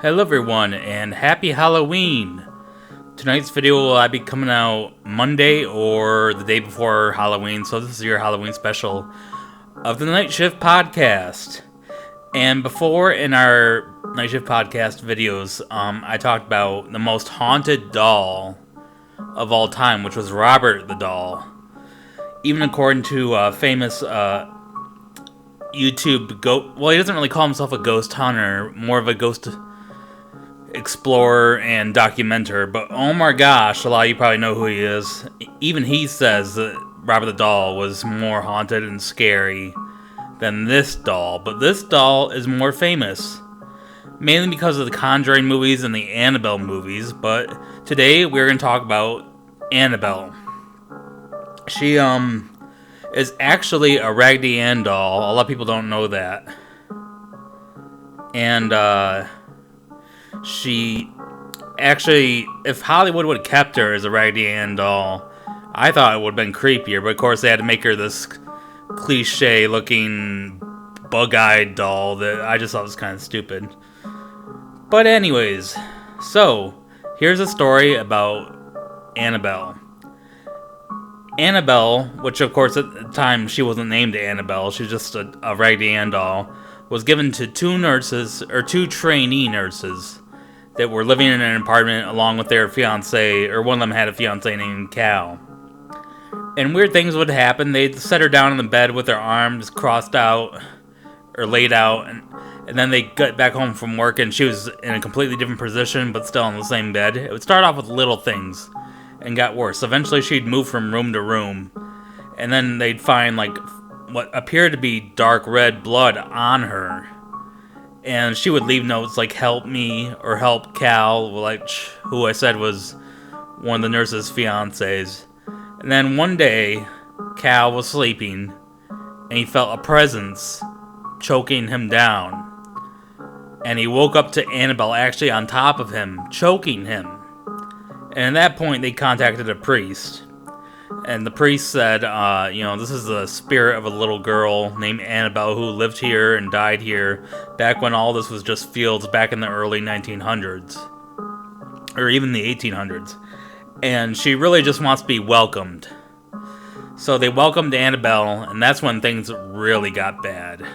Hello everyone, and happy Halloween! Tonight's video will be coming out Monday or the day before Halloween, so this is your Halloween special of the Night Shift Podcast. And before, in our Night Shift Podcast videos, I talked about the most haunted doll of all time, which was Robert the Doll. Even according to famous YouTube well, he doesn't really call himself a ghost hunter, more of a ghost explorer and documenter, but oh my gosh, a lot of you probably know who he is. Even he says that Robert the Doll was more haunted and scary than this doll, but this doll is more famous, mainly because of the Conjuring movies and the Annabelle movies. But today we're going to talk about Anabelle. She is actually a Raggedy Ann doll. A lot of people don't know that. And she actually, if Hollywood would have kept her as a Raggedy Ann doll, I thought it would have been creepier. But of course, they had to make her this cliche-looking, bug-eyed doll that I just thought was kind of stupid. But anyways, so here's a story about Anabelle. Anabelle, which of course at the time she wasn't named Anabelle, she was just a Raggedy Ann doll, was given to two trainee nurses that were living in an apartment along with their fiance, or one of them had a fiance named Cal. And weird things would happen. They'd set her down in the bed with her arms crossed out, or laid out, and then they got back home from work and she was in a completely different position, but still on the same bed. It would start off with little things, and got worse. Eventually she'd move from room to room, and then they'd find, like, what appeared to be dark red blood on her. And she would leave notes like, help me, or help Cal, like, who I said was one of the nurse's fiancés. And then one day, Cal was sleeping, and he felt a presence choking him down. And he woke up to Anabelle actually on top of him, choking him. And at that point, they contacted a priest. And the priest said, this is the spirit of a little girl named Anabelle who lived here and died here back when all this was just fields back in the early 1900s. Or even the 1800s. And she really just wants to be welcomed. So they welcomed Anabelle, and that's when things really got bad.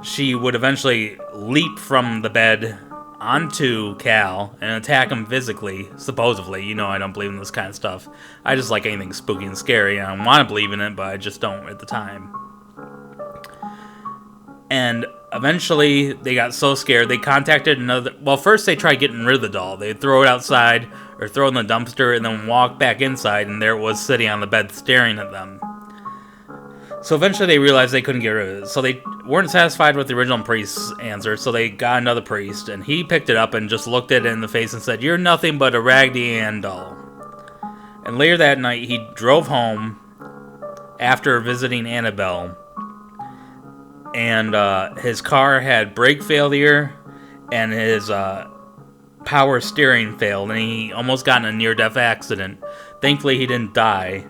She would eventually leap from the bed onto Cal and attack him physically, supposedly. I don't believe in this kind of stuff. I just like anything spooky and scary. I want to believe in it, but I just don't at the time. And eventually, they got so scared, they contacted another... Well, first they tried getting rid of the doll. They'd throw it outside, or throw it in the dumpster, and then walk back inside, and there it was sitting on the bed staring at them. So eventually they realized they couldn't get rid of it. So they weren't satisfied with the original priest's answer, so they got another priest, and he picked it up and just looked it in the face and said, "You're nothing but a Raggedy Ann doll." And later that night, he drove home after visiting Anabelle, and his car had brake failure, and his power steering failed, and he almost got in a near-death accident. Thankfully, he didn't die,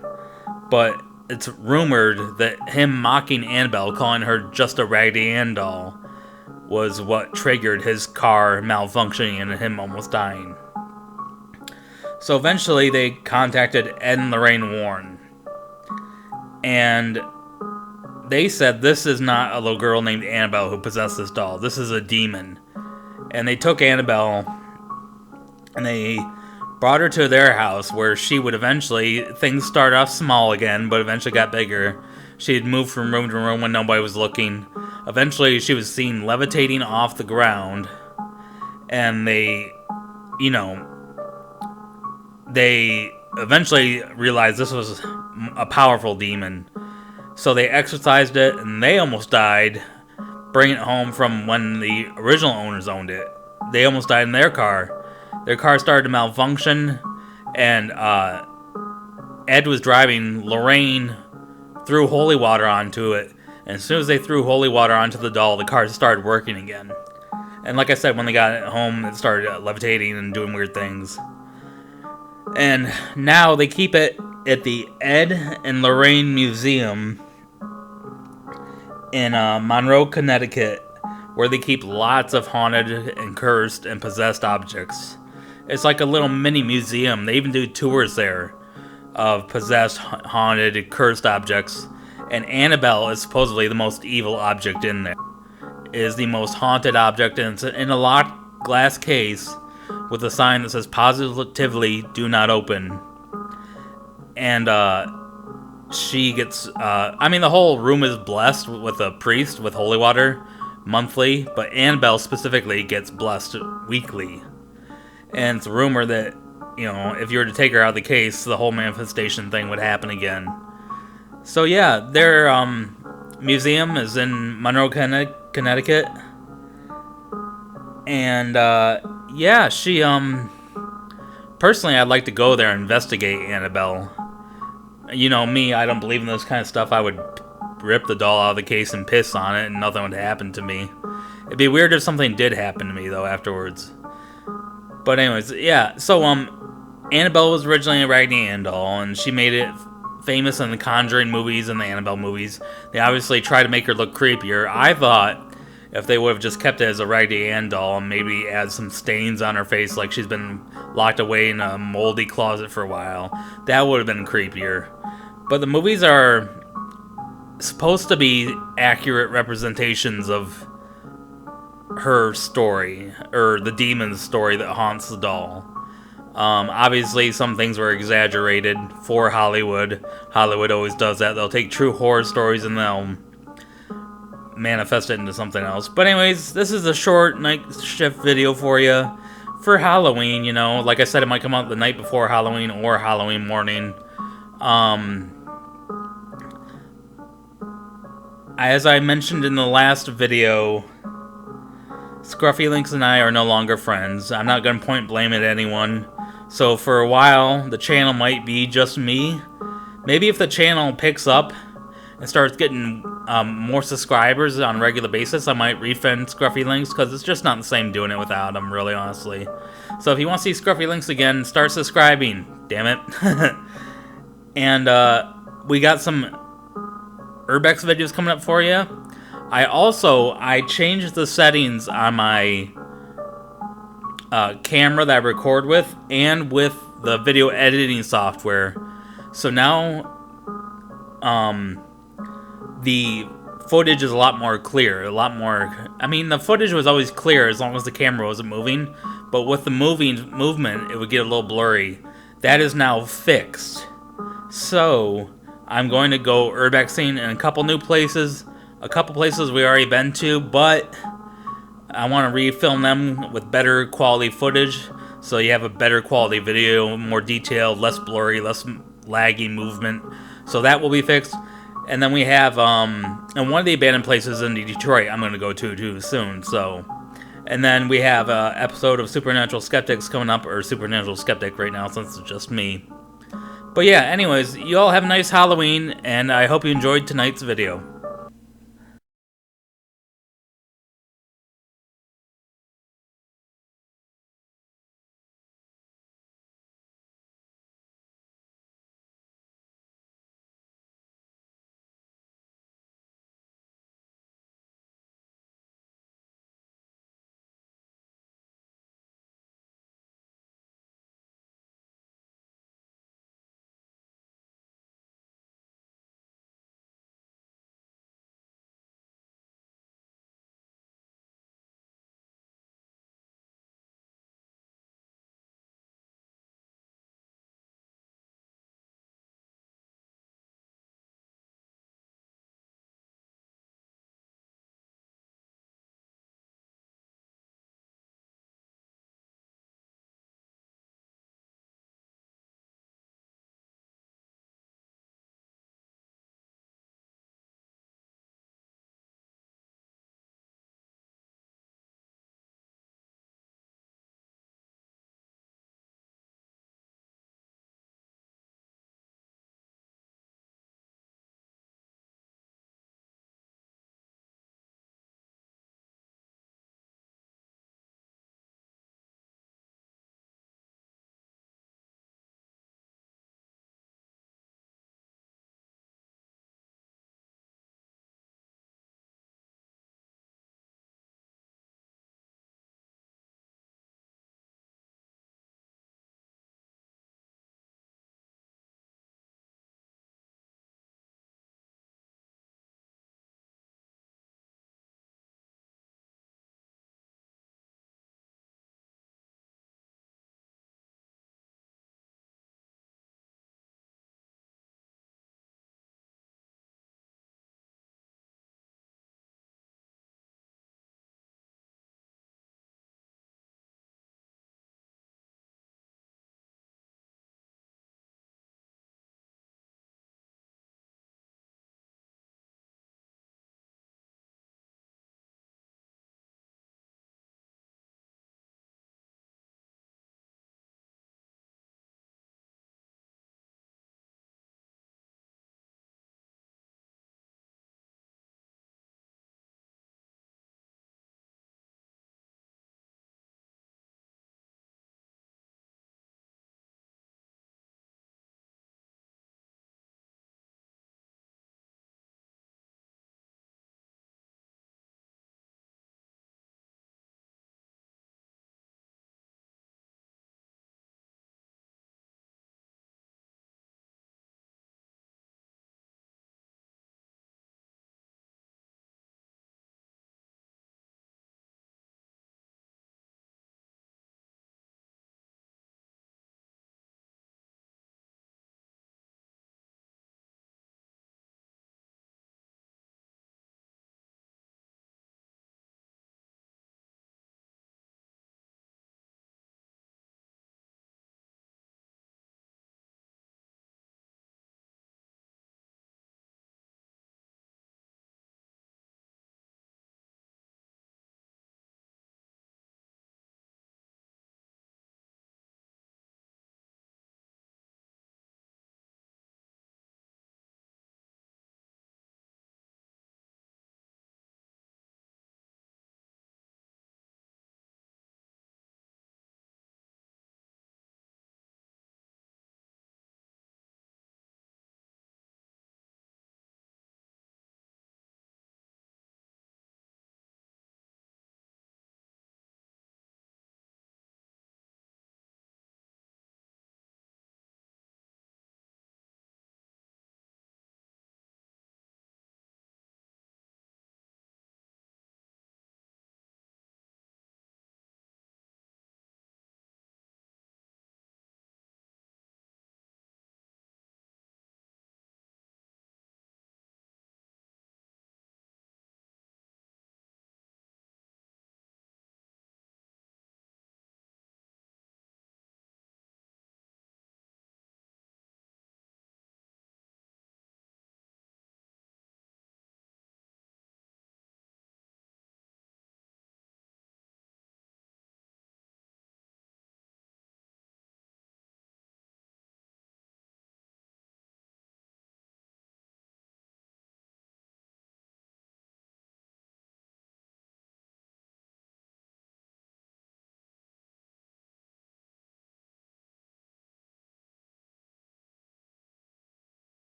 but it's rumored that him mocking Anabelle, calling her just a Raggedy Ann doll, was what triggered his car malfunctioning and him almost dying. So eventually they contacted Ed and Lorraine Warren. And they said this is not a little girl named Anabelle who possessed this doll. This is a demon. And they took Anabelle and they brought her to their house, where she would eventually, things started off small again, but eventually got bigger. She'd move from room to room when nobody was looking. Eventually, she was seen levitating off the ground, and they eventually realized this was a powerful demon. So they exorcised it, and they almost died, bringing it home from when the original owners owned it. They almost died in their car. Their car started to malfunction, and Ed was driving. Lorraine threw holy water onto it, and as soon as they threw holy water onto the doll, the car started working again. And like I said, when they got it home, it started levitating and doing weird things. And now they keep it at the Ed and Lorraine Museum in Monroe, Connecticut, where they keep lots of haunted and cursed and possessed objects. It's like a little mini museum. They even do tours there of possessed, haunted, cursed objects. And Anabelle is supposedly the most evil object in there. It is the most haunted object, and it's in a locked glass case with a sign that says positively do not open. And she gets, the whole room is blessed with a priest with holy water monthly, but Anabelle specifically gets blessed weekly. And it's a rumor that, if you were to take her out of the case, the whole manifestation thing would happen again. So yeah, their museum is in Monroe, Connecticut. And yeah, she personally, I'd like to go there and investigate Anabelle. You know me, I don't believe in this kind of stuff. I would rip the doll out of the case and piss on it and nothing would happen to me. It'd be weird if something did happen to me though afterwards. But anyways, yeah, so Anabelle was originally a Raggedy Ann doll, and she made it famous in the Conjuring movies and the Annabelle movies. They obviously try to make her look creepier. I thought if they would have just kept it as a Raggedy Ann doll and maybe add some stains on her face like she's been locked away in a moldy closet for a while, that would have been creepier. But the movies are supposed to be accurate representations of her story, or the demon's story that haunts the doll. Obviously, some things were exaggerated for Hollywood. Hollywood always does that. They'll take true horror stories and they'll manifest it into something else. But anyways, this is a short night shift video for you for Halloween. Like I said, it might come out the night before Halloween or Halloween morning. As I mentioned in the last video, Scruffy Links and I are no longer friends. I'm not going to point blame at anyone. So for a while, the channel might be just me. Maybe if the channel picks up and starts getting more subscribers on a regular basis, I might refriend Scruffy Links, because it's just not the same doing it without him, really, honestly. So if you want to see Scruffy Links again, start subscribing. Damn it. And we got some Urbex videos coming up for you. I changed the settings on my camera that I record with, and with the video editing software. So now the footage is a lot more clear, the footage was always clear as long as the camera wasn't moving, but with the movement it would get a little blurry. That is now fixed. So I'm going to go urbexing in a couple new places. A couple places we already been to, but I want to refilm them with better quality footage, so you have a better quality video, more detailed, less blurry, less laggy movement. So that will be fixed. And then we have and one of the abandoned places in Detroit I'm going to go to too soon. So, and then we have an episode of Supernatural Skeptics coming up, or Supernatural Skeptic right now since it's just me. But yeah, anyways, you all have a nice Halloween, and I hope you enjoyed tonight's video.